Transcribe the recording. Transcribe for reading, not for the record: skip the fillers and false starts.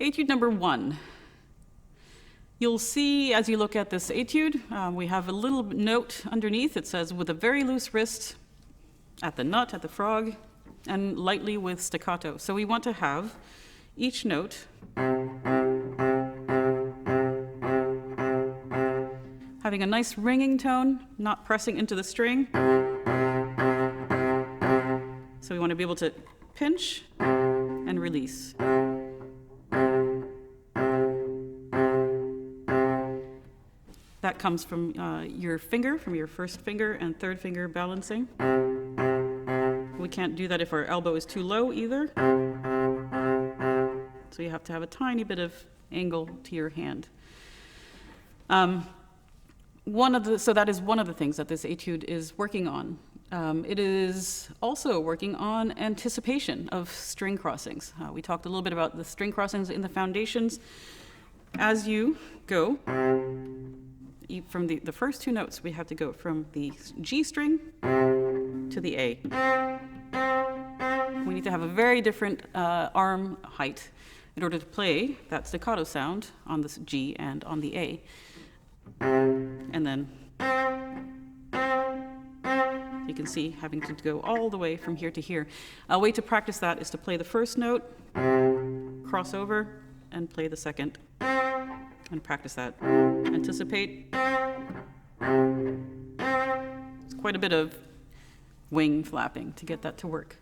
Etude number 1. You'll see as you look at this etude, we have a little note underneath. It says, with a very loose wrist at the nut, at the frog, and lightly with staccato. So we want to have each note having a nice ringing tone, not pressing into the string. So we want to be able to pinch and release. That comes from your finger, from your first finger and third finger balancing. We can't do that if our elbow is too low either. So you have to have a tiny bit of angle to your hand. So that is one of the things that this etude is working on. It is also working on anticipation of string crossings. We talked a little bit about the string crossings in the foundations. As you go, from the first 2 notes, we have to go from the G string to the A. We need to have a very different arm height in order to play that staccato sound on the G and on the A. And then you can see having to go all the way from here to here. A way to practice that is to play the first note, cross over, and play the second. And practice that. Anticipate. It's quite a bit of wing flapping to get that to work.